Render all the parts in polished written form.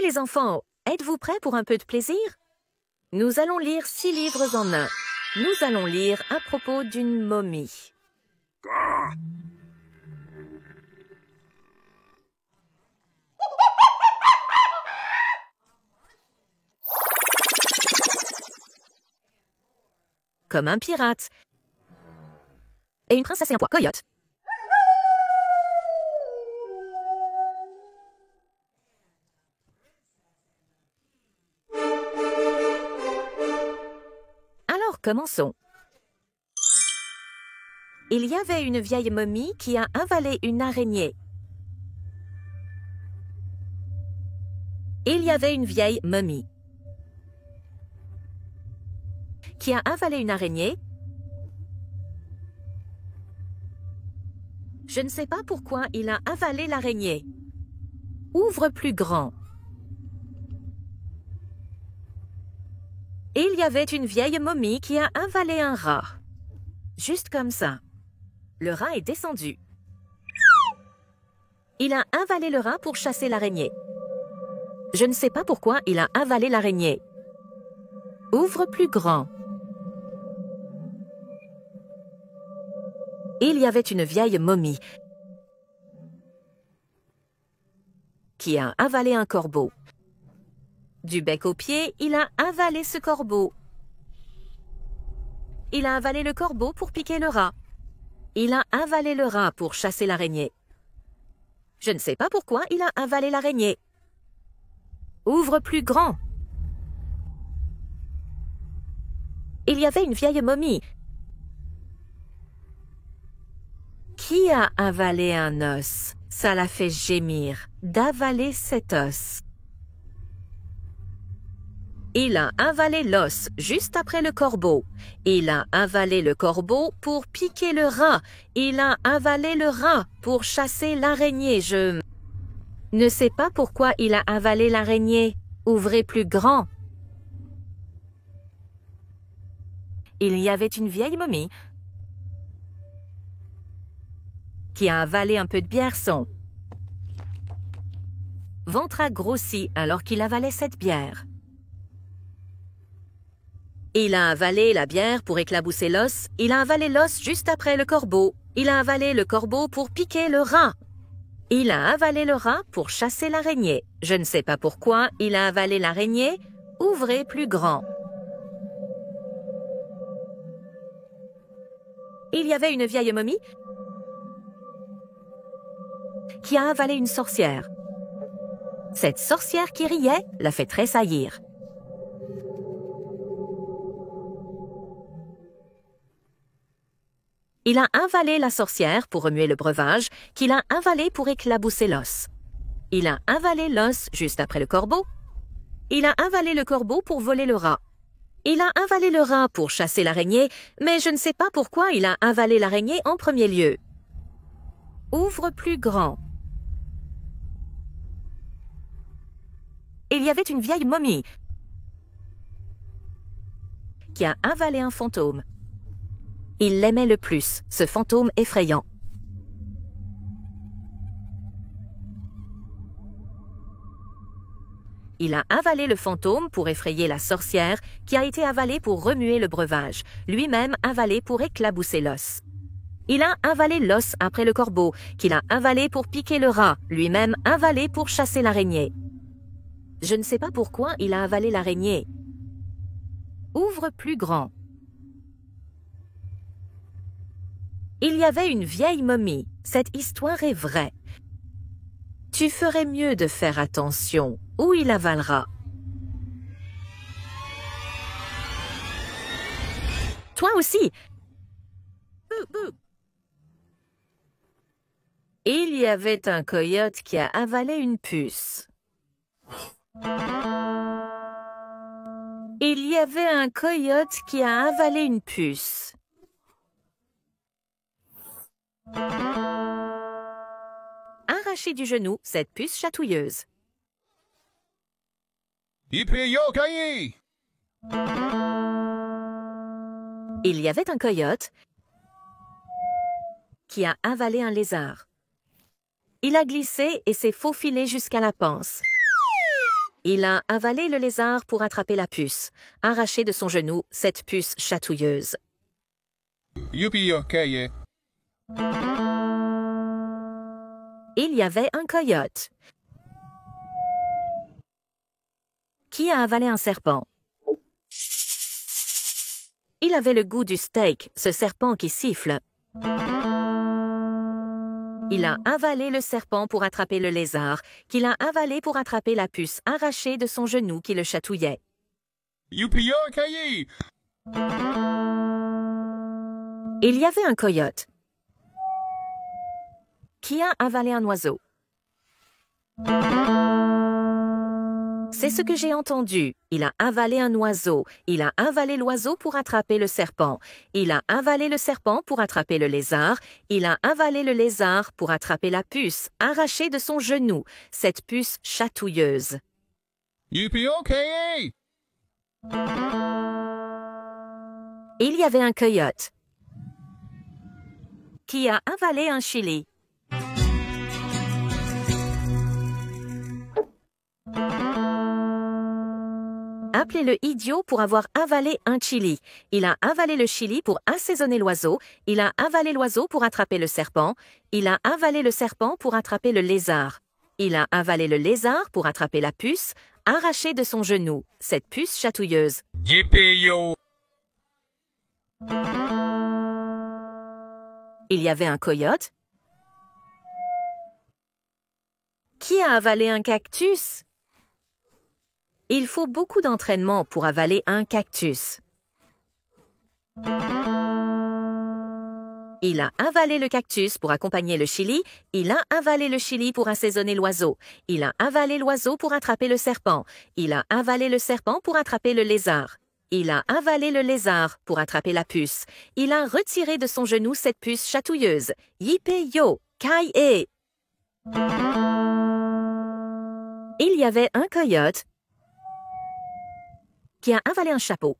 Allez les enfants, êtes-vous prêts pour un peu de plaisir? Nous allons lire 6 livres en un. Nous allons lire à propos d'une momie. Comme un pirate. Et une princesse et un coyote. Alors, commençons. Il y avait une vieille momie qui a avalé une araignée. Il y avait une vieille momie qui a avalé une araignée. Je ne sais pas pourquoi il a avalé l'araignée. Ouvre plus grand. Il y avait une vieille momie qui a avalé un rat. Juste comme ça. Le rat est descendu. Il a avalé le rat pour chasser l'araignée. Je ne sais pas pourquoi il a avalé l'araignée. Ouvre plus grand. Il y avait une vieille momie qui a avalé un corbeau. Du bec aux pieds, il a avalé ce corbeau. Il a avalé le corbeau pour piquer le rat. Il a avalé le rat pour chasser l'araignée. Je ne sais pas pourquoi il a avalé l'araignée. Ouvre plus grand. Il y avait une vieille momie qui a avalé un os. Ça l'a fait gémir d'avaler cet os. Il a avalé l'os juste après le corbeau. Il a avalé le corbeau pour piquer le rat. Il a avalé le rat pour chasser l'araignée. Je ne sais pas pourquoi il a avalé l'araignée. Ouvrez plus grand. Il y avait une vieille momie qui a avalé un peu de bière-son. Ventre a grossi alors qu'il avalait cette bière. Il a avalé la bière pour éclabousser l'os. Il a avalé l'os juste après le corbeau. Il a avalé le corbeau pour piquer le rat. Il a avalé le rat pour chasser l'araignée. Je ne sais pas pourquoi il a avalé l'araignée. Ouvrez plus grand. Il y avait une vieille momie qui a avalé une sorcière. Cette sorcière qui riait l'a fait tressaillir. Il a avalé la sorcière pour remuer le breuvage, qu'il a avalé pour éclabousser l'os. Il a avalé l'os juste après le corbeau. Il a avalé le corbeau pour voler le rat. Il a avalé le rat pour chasser l'araignée, mais je ne sais pas pourquoi il a avalé l'araignée en premier lieu. Ouvre plus grand. Il y avait une vieille momie qui a avalé un fantôme. Il l'aimait le plus, ce fantôme effrayant. Il a avalé le fantôme pour effrayer la sorcière qui a été avalée pour remuer le breuvage, lui-même avalé pour éclabousser l'os. Il a avalé l'os après le corbeau, qu'il a avalé pour piquer le rat, lui-même avalé pour chasser l'araignée. Je ne sais pas pourquoi il a avalé l'araignée. Ouvre plus grand. Il y avait une vieille momie. Cette histoire est vraie. Tu ferais mieux de faire attention où il avalera. Toi aussi. Il y avait un coyote qui a avalé une puce. Il y avait un coyote qui a avalé une puce. Arraché du genou, cette puce chatouilleuse. Yippee-yo-ki-yay! Il y avait un coyote qui a avalé un lézard. Il a glissé et s'est faufilé jusqu'à la panse. Il a avalé le lézard pour attraper la puce, arraché de son genou cette puce chatouilleuse. Yippee-yo-ki-yay. Il y avait un coyote qui a avalé un serpent. Il avait le goût du steak, ce serpent qui siffle. Il a avalé le serpent pour attraper le lézard, qu'il a avalé pour attraper la puce arrachée de son genou qui le chatouillait. Yippee-yo-ki-yay. Il y avait un coyote qui a avalé un oiseau. C'est ce que j'ai entendu. Il a avalé un oiseau. Il a avalé l'oiseau pour attraper le serpent. Il a avalé le serpent pour attraper le lézard. Il a avalé le lézard pour attraper la puce, arrachée de son genou, cette puce chatouilleuse. Yippee-yo-ki-yay. Il y avait un coyote qui a avalé un chili. Appelez-le idiot pour avoir avalé un chili. Il a avalé le chili pour assaisonner l'oiseau. Il a avalé l'oiseau pour attraper le serpent. Il a avalé le serpent pour attraper le lézard. Il a avalé le lézard pour attraper la puce, arrachée de son genou, cette puce chatouilleuse. Yippee-yo. Il y avait un coyote qui a avalé un cactus. Il faut beaucoup d'entraînement pour avaler un cactus. Il a avalé le cactus pour accompagner le chili. Il a avalé le chili pour assaisonner l'oiseau. Il a avalé l'oiseau pour attraper le serpent. Il a avalé le serpent pour attraper le lézard. Il a avalé le lézard pour attraper la puce. Il a retiré de son genou cette puce chatouilleuse. Yippee-yo-ki-yay. Il y avait un coyote qui a avalé un chapeau.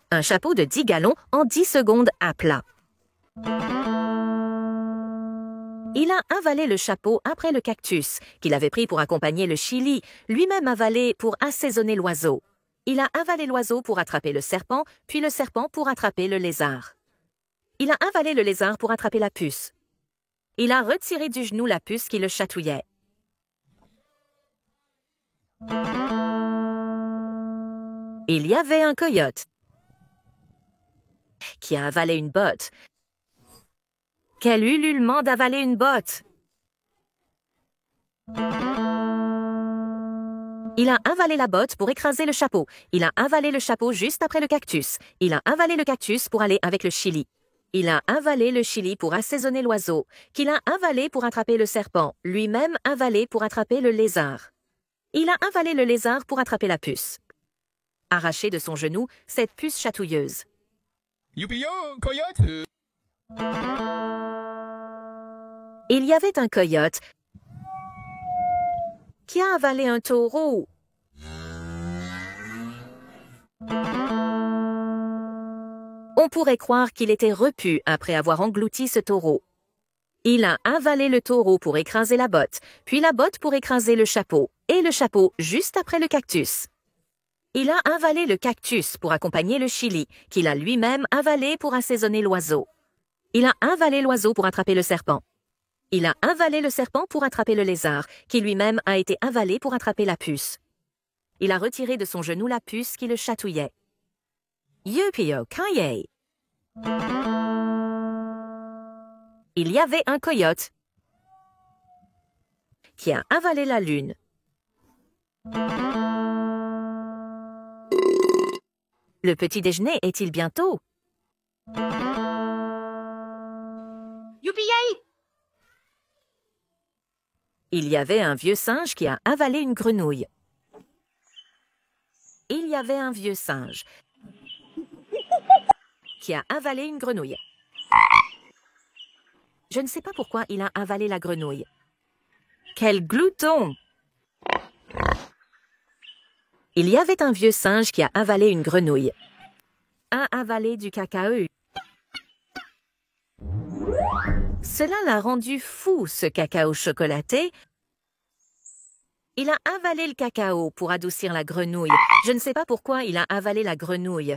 Un chapeau de 10 gallons en 10 secondes à plat. Il a avalé le chapeau après le cactus, qu'il avait pris pour accompagner le chili, lui-même avalé pour assaisonner l'oiseau. Il a avalé l'oiseau pour attraper le serpent, puis le serpent pour attraper le lézard. Il a avalé le lézard pour attraper la puce. Il a retiré du genou la puce qui le chatouillait. Il y avait un coyote qui a avalé une botte. Quel ululement d'avaler une botte! Il a avalé la botte pour écraser le chapeau. Il a avalé le chapeau juste après le cactus. Il a avalé le cactus pour aller avec le chili. Il a avalé le chili pour assaisonner l'oiseau, qu'il a avalé pour attraper le serpent, lui-même avalé pour attraper le lézard. Il a avalé le lézard pour attraper la puce. Arraché de son genou, cette puce chatouilleuse. Yippee-yo-coyote. Il y avait un coyote qui a avalé un taureau. On pourrait croire qu'il était repu après avoir englouti ce taureau. Il a avalé le taureau pour écraser la botte, puis la botte pour écraser le chapeau, et le chapeau juste après le cactus. Il a avalé le cactus pour accompagner le chili, qu'il a lui-même avalé pour assaisonner l'oiseau. Il a avalé l'oiseau pour attraper le serpent. Il a avalé le serpent pour attraper le lézard, qui lui-même a été avalé pour attraper la puce. Il a retiré de son genou la puce qui le chatouillait. Yippee-yo-ki-yay. Il y avait un coyote qui a avalé la lune. Le petit déjeuner est-il bientôt? Youpi-yay! Il y avait un vieux singe qui a avalé une grenouille. Il y avait un vieux singe qui a avalé une grenouille. Je ne sais pas pourquoi il a avalé la grenouille. Quel glouton! Il y avait un vieux singe qui a avalé une grenouille. A avalé du cacao. Cela l'a rendu fou, ce cacao chocolaté. Il a avalé le cacao pour adoucir la grenouille. Je ne sais pas pourquoi il a avalé la grenouille.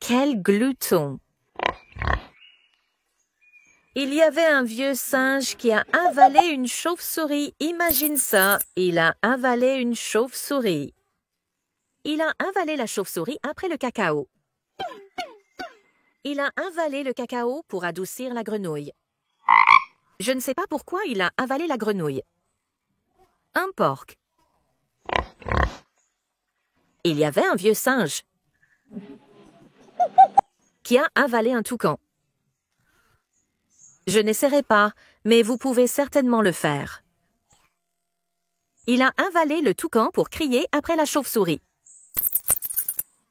Quel glouton! Il y avait un vieux singe qui a avalé une chauve-souris. Imagine ça, il a avalé une chauve-souris. Il a avalé la chauve-souris après le cacao. Il a avalé le cacao pour adoucir la grenouille. Je ne sais pas pourquoi il a avalé la grenouille. Un porc. Il y avait un vieux singe qui a avalé un toucan. Je n'essaierai pas, mais vous pouvez certainement le faire. Il a avalé le toucan pour crier après la chauve-souris.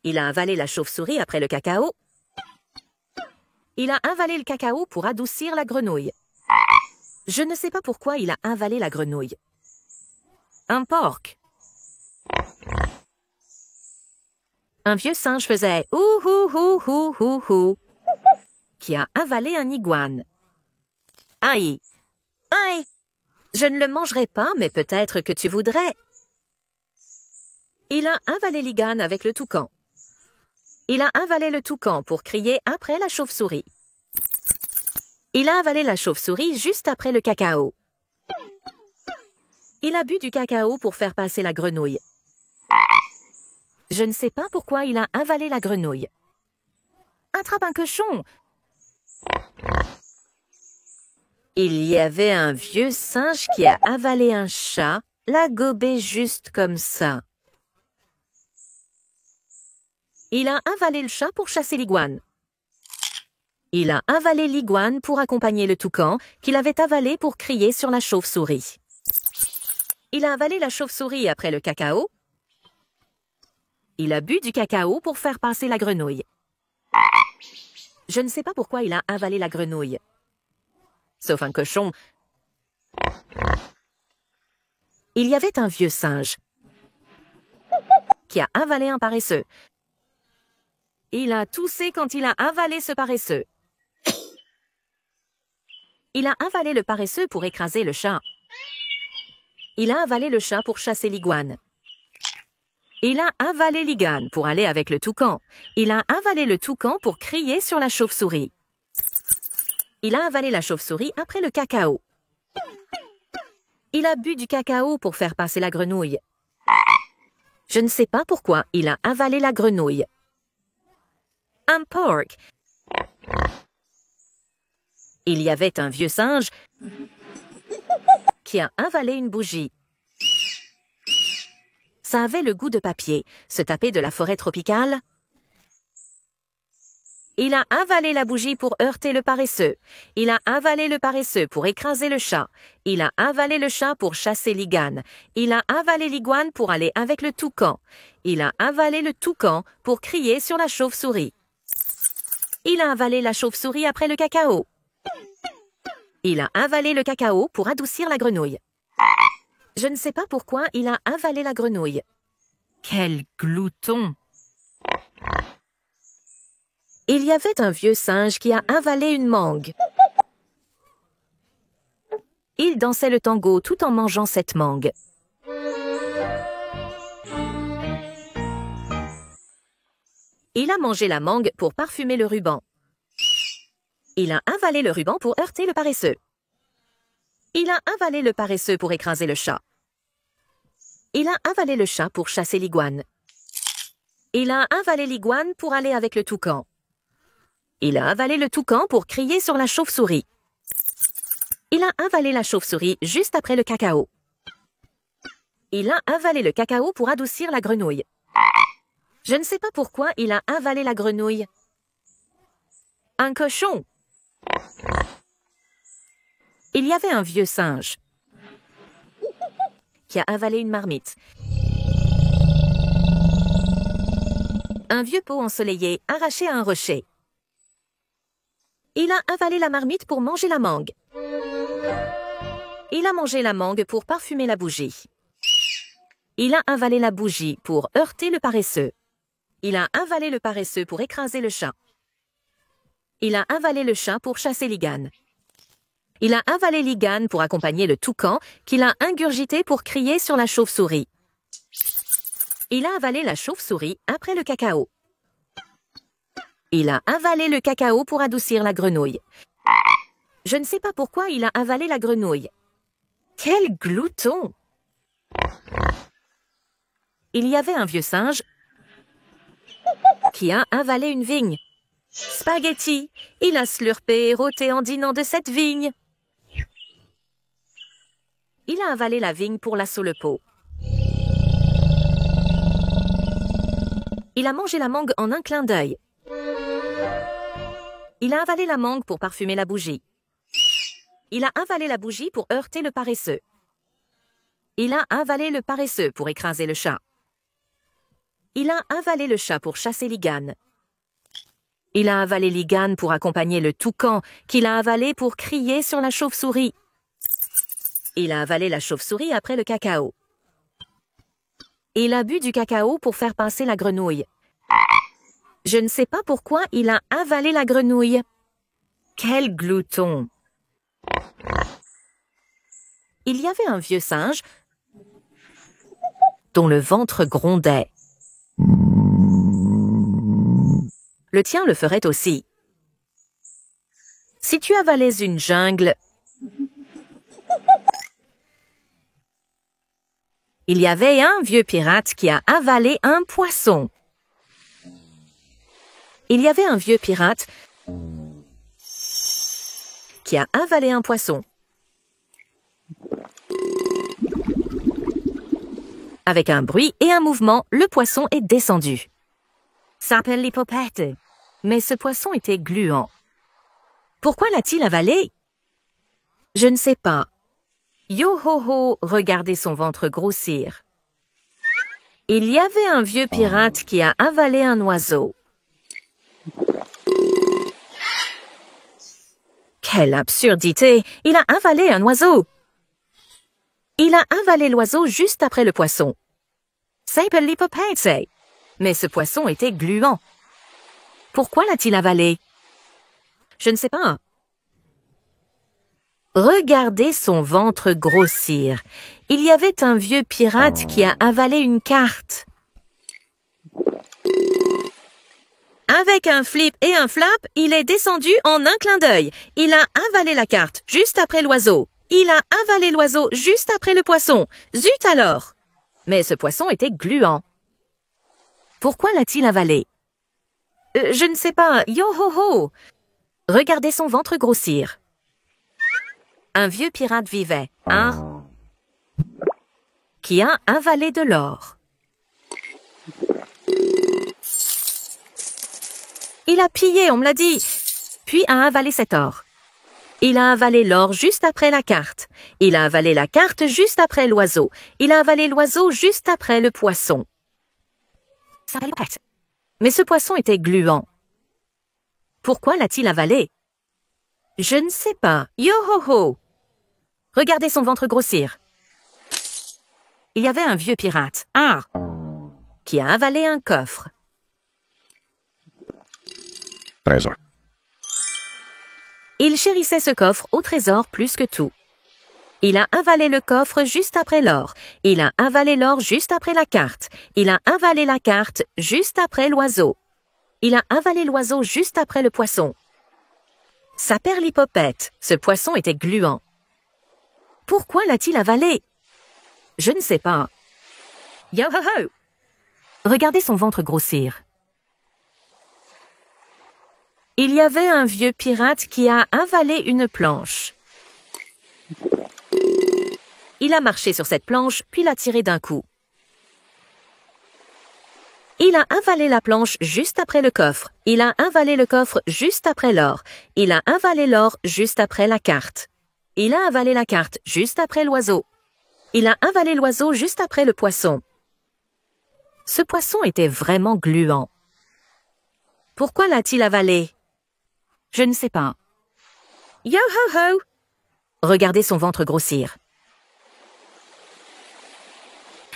Il a avalé la chauve-souris après le cacao. Il a avalé le cacao pour adoucir la grenouille. Je ne sais pas pourquoi il a avalé la grenouille. Un porc. Un vieux singe faisait « ouh ouh ouh ouh ouh ouh » qui a avalé un iguane. Aïe! Aïe! Je ne le mangerai pas, mais peut-être que tu voudrais. Il a avalé l'iguane avec le toucan. Il a avalé le toucan pour crier après la chauve-souris. Il a avalé la chauve-souris juste après le cacao. Il a bu du cacao pour faire passer la grenouille. Je ne sais pas pourquoi il a avalé la grenouille. Attrape un cochon! Il y avait un vieux singe qui a avalé un chat, l'a gobé juste comme ça. Il a avalé le chat pour chasser l'iguane. Il a avalé l'iguane pour accompagner le toucan qu'il avait avalé pour crier sur la chauve-souris. Il a avalé la chauve-souris après le cacao. Il a bu du cacao pour faire passer la grenouille. Je ne sais pas pourquoi il a avalé la grenouille. Sauf un cochon. Il y avait un vieux singe qui a avalé un paresseux. Il a toussé quand il a avalé ce paresseux. Il a avalé le paresseux pour écraser le chat. Il a avalé le chat pour chasser l'iguane. Il a avalé l'iguane pour aller avec le toucan. Il a avalé le toucan pour crier sur la chauve-souris. Il a avalé la chauve-souris après le cacao. Il a bu du cacao pour faire passer la grenouille. Je ne sais pas pourquoi il a avalé la grenouille. Un porc. Il y avait un vieux singe qui a avalé une bougie. Ça avait le goût de papier, se taper de la forêt tropicale. Il a avalé la bougie pour heurter le paresseux. Il a avalé le paresseux pour écraser le chat. Il a avalé le chat pour chasser l'iguane. Il a avalé l'iguane pour aller avec le toucan. Il a avalé le toucan pour crier sur la chauve-souris. Il a avalé la chauve-souris après le cacao. Il a avalé le cacao pour adoucir la grenouille. Je ne sais pas pourquoi il a avalé la grenouille. Quel glouton! Il y avait un vieux singe qui a avalé une mangue. Il dansait le tango tout en mangeant cette mangue. Il a mangé la mangue pour parfumer le ruban. Il a avalé le ruban pour heurter le paresseux. Il a avalé le paresseux pour écraser le chat. Il a avalé le chat pour chasser l'iguane. Il a avalé l'iguane pour aller avec le toucan. Il a avalé le toucan pour crier sur la chauve-souris. Il a avalé la chauve-souris juste après le cacao. Il a avalé le cacao pour adoucir la grenouille. Je ne sais pas pourquoi il a avalé la grenouille. Un cochon. Il y avait un vieux singe qui a avalé une marmite. Un vieux pot ensoleillé arraché à un rocher. Il a avalé la marmite pour manger la mangue. Il a mangé la mangue pour parfumer la bougie. Il a avalé la bougie pour heurter le paresseux. Il a avalé le paresseux pour écraser le chat. Il a avalé le chat pour chasser l'iguane. Il a avalé l'igane pour accompagner le toucan, qu'il a ingurgité pour crier sur la chauve-souris. Il a avalé la chauve-souris après le cacao. Il a avalé le cacao pour adoucir la grenouille. Je ne sais pas pourquoi il a avalé la grenouille. Quel glouton! Il y avait un vieux singe qui a avalé une vigne. Spaghetti, il a slurpé et rôté en dînant de cette vigne. Il a avalé la vigne pour la pot. Il a mangé la mangue en un clin d'œil. Il a avalé la mangue pour parfumer la bougie. Il a avalé la bougie pour heurter le paresseux. Il a avalé le paresseux pour écraser le chat. Il a avalé le chat pour chasser l'igane. Il a avalé l'igane pour accompagner le toucan, qu'il a avalé pour crier sur la chauve-souris. Il a avalé la chauve-souris après le cacao. Il a bu du cacao pour faire pincer la grenouille. Je ne sais pas pourquoi il a avalé la grenouille. Quel glouton! Il y avait un vieux singe dont le ventre grondait. Le tien le ferait aussi. Si tu avalais une jungle, il y avait un vieux pirate qui a avalé un poisson. Il y avait un vieux pirate qui a avalé un poisson. Avec un bruit et un mouvement, le poisson est descendu. Ça s'appelle l'hippopète. Mais ce poisson était gluant. Pourquoi l'a-t-il avalé? Je ne sais pas. Yo-ho-ho regardait son ventre grossir. Il y avait un vieux pirate qui a avalé un oiseau. Quelle absurdité! Il a avalé un oiseau! Il a avalé l'oiseau juste après le poisson. Ça s'appelle l'hippopète. Mais ce poisson était gluant. Pourquoi l'a-t-il avalé? Je ne sais pas. Regardez son ventre grossir. Il y avait un vieux pirate qui a avalé une carte. Avec un flip et un flap, il est descendu en un clin d'œil. Il a avalé la carte juste après l'oiseau. Il a avalé l'oiseau juste après le poisson. Zut alors! Mais ce poisson était gluant. Pourquoi l'a-t-il avalé? Je ne sais pas. Yo-ho-ho! Regardez son ventre grossir. Un vieux pirate vivait, qui a avalé de l'or. Il a pillé, on me l'a dit, puis a avalé cet or. Il a avalé l'or juste après la carte. Il a avalé la carte juste après l'oiseau. Il a avalé l'oiseau juste après le poisson. Ça va le pète. Mais ce poisson était gluant. Pourquoi l'a-t-il avalé? Je ne sais pas. Yo-ho-ho! Regardez son ventre grossir. Il y avait un vieux pirate, qui a avalé un coffre. Trésor. Il chérissait ce coffre au trésor plus que tout. Il a avalé le coffre juste après l'or. Il a avalé l'or juste après la carte. Il a avalé la carte juste après l'oiseau. Il a avalé l'oiseau juste après le poisson. Ça perd l'hippopète. Ce poisson était gluant. Pourquoi l'a-t-il avalé? Je ne sais pas. Yo-ho-ho! Regardez son ventre grossir. Il y avait un vieux pirate qui a avalé une planche. Il a marché sur cette planche, puis l'a tirée d'un coup. Il a avalé la planche juste après le coffre. Il a avalé le coffre juste après l'or. Il a avalé l'or juste après la carte. Il a avalé la carte juste après l'oiseau. Il a avalé l'oiseau juste après le poisson. Ce poisson était vraiment gluant. Pourquoi l'a-t-il avalé? Je ne sais pas. Yo-ho-ho! Regardez son ventre grossir.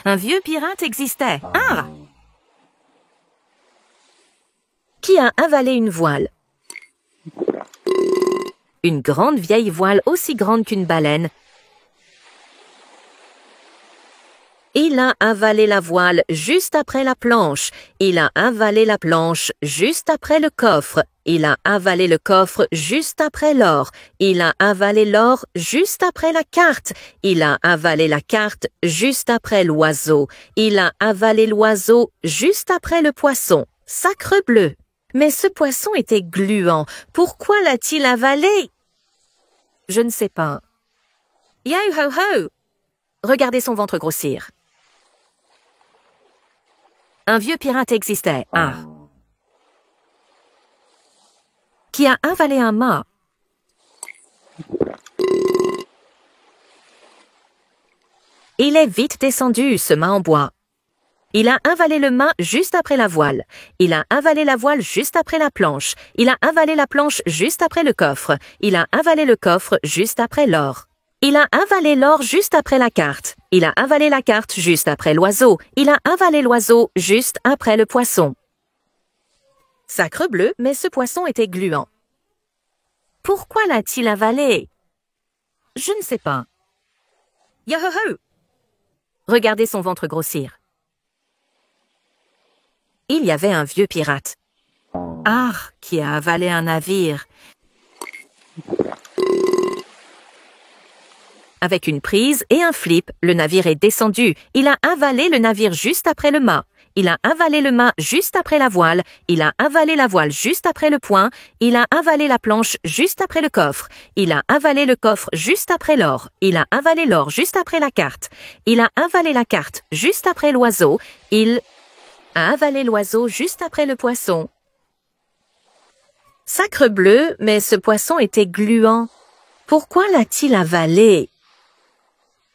Un vieux pirate existait. Qui a avalé une voile. une grande vieille voile aussi grande qu'une baleine. Il a avalé la voile juste après la planche. Il a avalé la planche juste après le coffre. Il a avalé le coffre juste après l'or. Il a avalé l'or juste après la carte. Il a avalé la carte juste après l'oiseau. Il a avalé l'oiseau juste après le poisson. Sacrebleu! Mais ce poisson était gluant. Pourquoi l'a-t-il avalé? Je ne sais pas. Yo-ho-ho! Regardez son ventre grossir. Un vieux pirate existait, qui a avalé un mât. Il est vite descendu, ce mât en bois. Il a avalé le mât juste après la voile. Il a avalé la voile juste après la planche. Il a avalé la planche juste après le coffre. Il a avalé le coffre juste après l'or. Il a avalé l'or juste après la carte. Il a avalé la carte juste après l'oiseau. Il a avalé l'oiseau juste après le poisson. Sacrebleu, mais ce poisson était gluant. Pourquoi l'a-t-il avalé? Je ne sais pas. Yo-ho-ho! Regardez son ventre grossir. Il y avait un vieux pirate. Qui a avalé un navire. Avec une prise et un flip, le navire est descendu. Il a avalé le navire juste après le mât. Il a avalé le mât juste après la voile. Il a avalé la voile juste après le point. Il a avalé la planche juste après le coffre. Il a avalé le coffre juste après l'or. Il a avalé l'or juste après la carte. Il a avalé la carte juste après l'oiseau. Il a avalé l'oiseau juste après le poisson. Sacrebleu, mais ce poisson était gluant. Pourquoi l'a-t-il avalé?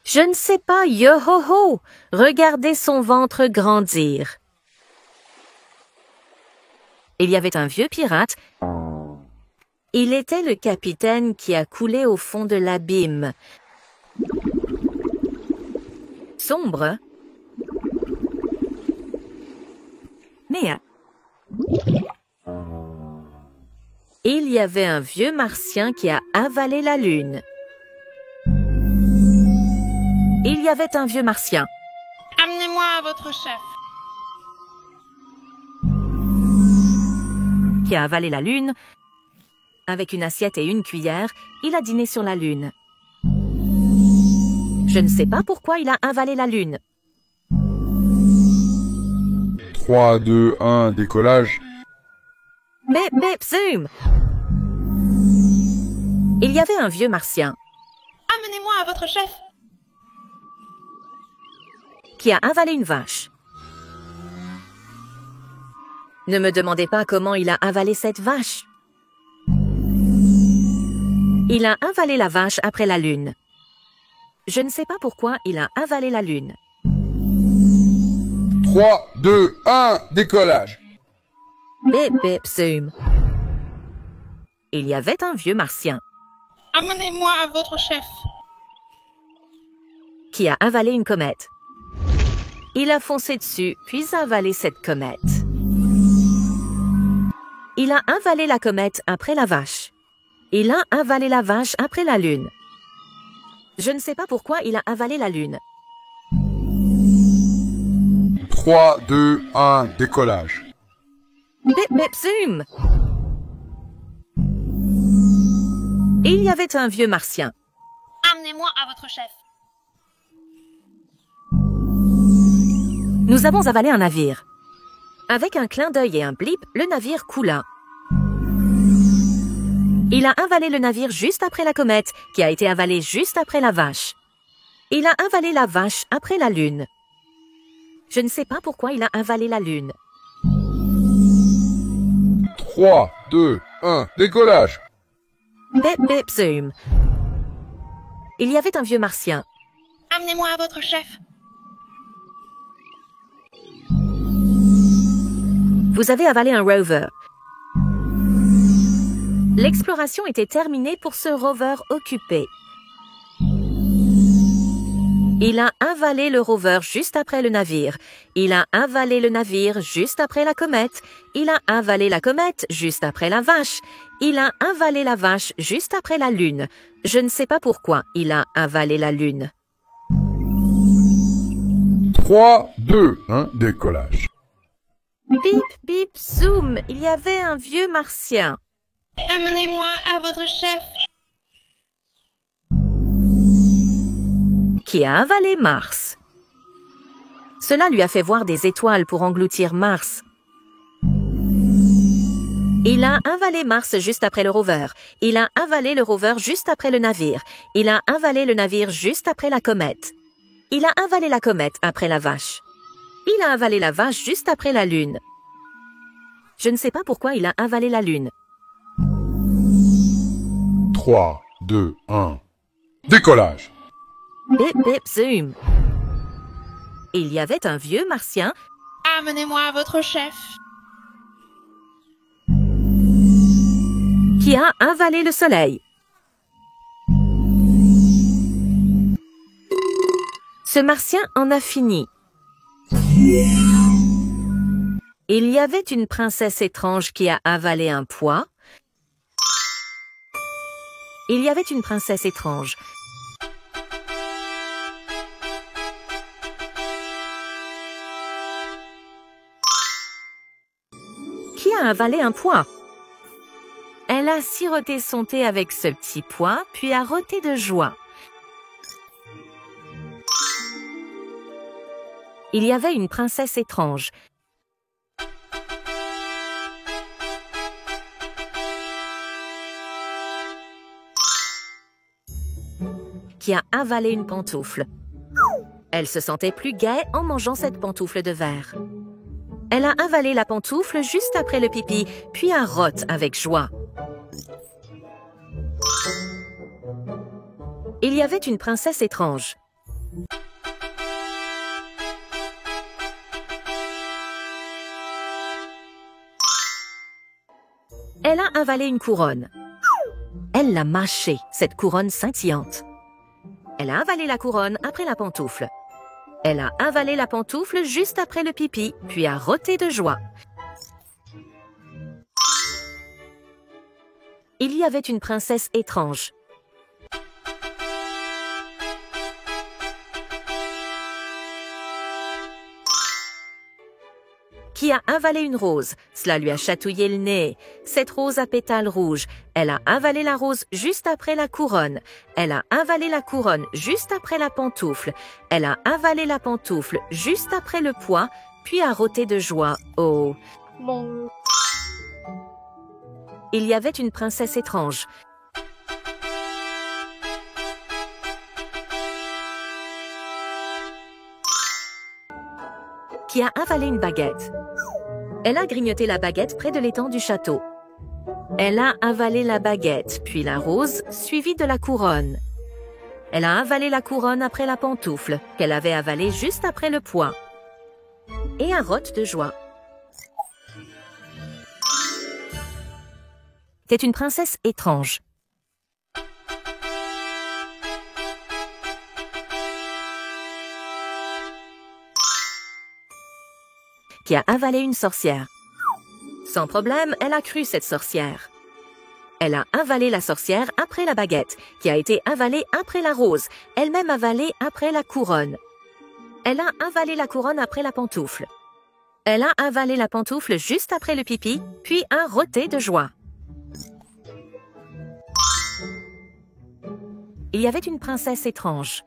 Je ne sais pas, yo-ho-ho! Regardez son ventre grandir. Il y avait un vieux pirate. Il était le capitaine qui a coulé au fond de l'abîme. Sombre. Mais il y avait un vieux martien qui a avalé la lune. Il y avait un vieux martien. Amenez-moi à votre chef. Qui a avalé la lune. Avec une assiette et une cuillère, il a dîné sur la lune. Je ne sais pas pourquoi il a avalé la lune. 3, 2, 1, décollage. Bip, bip, zoom! Il y avait un vieux martien. Amenez-moi à votre chef. Qui a avalé une vache. Ne me demandez pas comment il a avalé cette vache. Il a avalé la vache après la lune. Je ne sais pas pourquoi il a avalé la lune. 3, 2, 1, décollage. Bip, bip, zoom. Il y avait un vieux martien. Amenez-moi à votre chef. Qui a avalé une comète. Il a foncé dessus, puis a avalé cette comète. Il a avalé la comète après la vache. Il a avalé la vache après la lune. Je ne sais pas pourquoi il a avalé la lune. 3, 2, 1, décollage. Bip, bip, zoom! Il y avait un vieux martien. Amenez-moi à votre chef. Nous avons avalé un navire. Avec un clin d'œil et un blip, le navire coula. Il a avalé le navire juste après la comète, qui a été avalée juste après la vache. Il a avalé la vache après la lune. Je ne sais pas pourquoi il a avalé la lune. 3, 2, 1, décollage. Bip, bip, zoom. Il y avait un vieux martien. Amenez-moi à votre chef. Vous avez avalé un rover. L'exploration était terminée pour ce rover occupé. Il a avalé le rover juste après le navire. Il a avalé le navire juste après la comète. Il a avalé la comète juste après la vache. Il a avalé la vache juste après la lune. Je ne sais pas pourquoi il a avalé la lune. 3, 2, 1, décollage. Bip, bip, zoom, il y avait un vieux martien. Amenez-moi à votre chef. Qui a avalé Mars. Cela lui a fait voir des étoiles pour engloutir Mars. Il a avalé Mars juste après le rover. Il a avalé le rover juste après le navire. Il a avalé le navire juste après la comète. Il a avalé la comète après la vache. Il a avalé la vache juste après la lune. Je ne sais pas pourquoi il a avalé la lune. 3, 2, 1, décollage. Bip, bip, zoom. Il y avait un vieux martien Amenez-moi à votre chef. qui a avalé le soleil. Ce martien en a fini. Il y avait une princesse étrange qui a avalé un pois. Il y avait une princesse étrange qui a avalé un pois. Elle a siroté son thé avec ce petit pois, puis a roté de joie. Il y avait une princesse étrange qui a avalé une pantoufle. Elle se sentait plus gaie en mangeant cette pantoufle de verre. Elle a avalé la pantoufle juste après le pipi, puis a rote avec joie. Il y avait une princesse étrange Elle a avalé une couronne. Elle l'a mâchée, cette couronne scintillante. Elle a avalé la couronne après la pantoufle. Elle a avalé la pantoufle juste après le pipi, puis a roté de joie. Il y avait une princesse étrange qui a avalé une rose. Cela lui a chatouillé le nez. Cette rose à pétales rouges. Elle a avalé la rose juste après la couronne. Elle a avalé la couronne juste après la pantoufle. Elle a avalé la pantoufle juste après le pois, puis a roté de joie. Oh! Bon. Il y avait une princesse étrange qui a avalé une baguette. Elle a grignoté la baguette près de l'étang du château. Elle a avalé la baguette, puis la rose, suivie de la couronne. Elle a avalé la couronne après la pantoufle, qu'elle avait avalée juste après le pois. Et a rote de joie. C'est une princesse étrange qui a avalé une sorcière. Sans problème, elle a cru cette sorcière. Elle a avalé la sorcière après la baguette, qui a été avalée après la rose, elle-même avalée après la couronne. Elle a avalé la couronne après la pantoufle. Elle a avalé la pantoufle juste après le pipi, puis a roté de joie. Il y avait une princesse étrange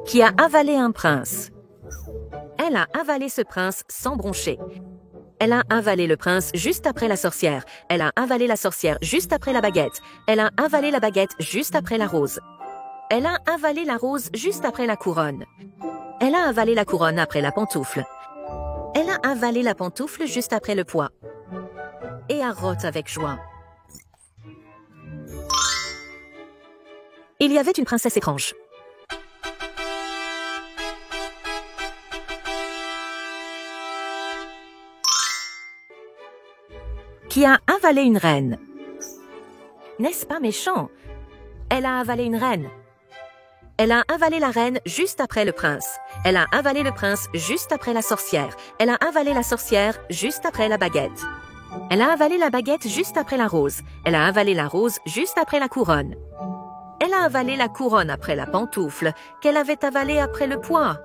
qui a avalé un prince. Elle a avalé ce prince sans broncher. Elle a avalé le prince juste après la sorcière. Elle a avalé la sorcière juste après la baguette. Elle a avalé la baguette juste après la rose. Elle a avalé la rose juste après la couronne. Elle a avalé la couronne après la pantoufle. Elle a avalé la pantoufle juste après le pois. Et a rote avec joie. Il y avait une princesse étrange Qui a avalé une reine? N'est-ce pas méchant? Elle a avalé une reine. Elle a avalé la reine juste après le prince. Elle a avalé le prince juste après la sorcière. Elle a avalé la sorcière juste après la baguette. Elle a avalé la baguette juste après la rose. Elle a avalé la rose juste après la couronne. Elle a avalé la couronne après la pantoufle, qu'elle avait avalée après le pois.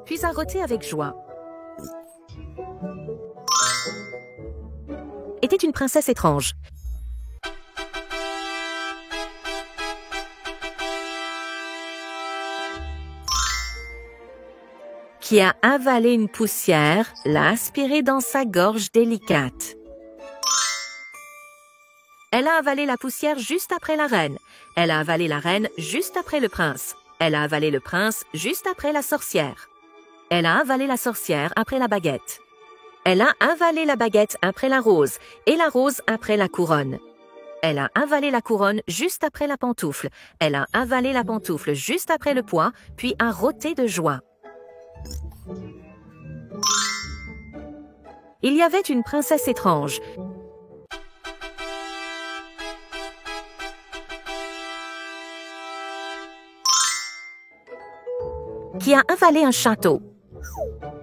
Puis a roté avec joie. Était une princesse étrange. Qui a avalé une poussière, l'a aspirée dans sa gorge délicate. Elle a avalé la poussière juste après la reine. Elle a avalé la reine juste après le prince. Elle a avalé le prince juste après la sorcière. Elle a avalé la sorcière après la baguette. Elle a avalé la baguette après la rose et la rose après la couronne. Elle a avalé la couronne juste après la pantoufle. Elle a avalé la pantoufle juste après le pois, puis a roté de joie. Il y avait une princesse étrange. Qui a avalé un château.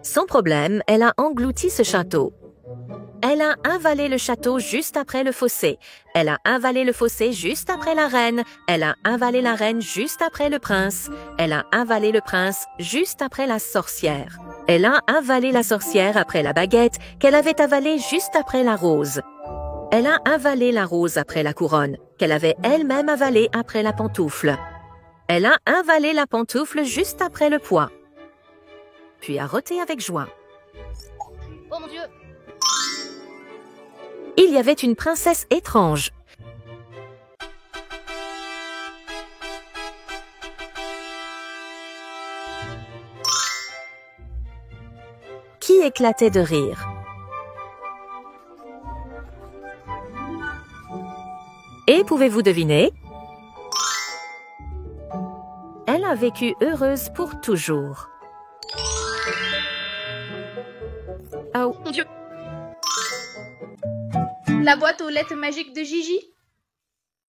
Sans problème, elle a englouti ce château. Elle a avalé le château juste après le fossé. Elle a avalé le fossé juste après la reine. Elle a avalé la reine juste après le prince. Elle a avalé le prince juste après la sorcière. Elle a avalé la sorcière après la baguette qu'elle avait avalée juste après la rose. Elle a avalé la rose après la couronne qu'elle avait elle-même avalée après la pantoufle. Elle a avalé la pantoufle juste après le pois. Puis a roté avec joie. Oh mon Dieu! Il y avait une princesse étrange. Qui éclatait de rire. Et pouvez-vous deviner? Elle a vécu heureuse pour toujours. Oh mon Dieu! La boîte aux lettres magiques de Gigi?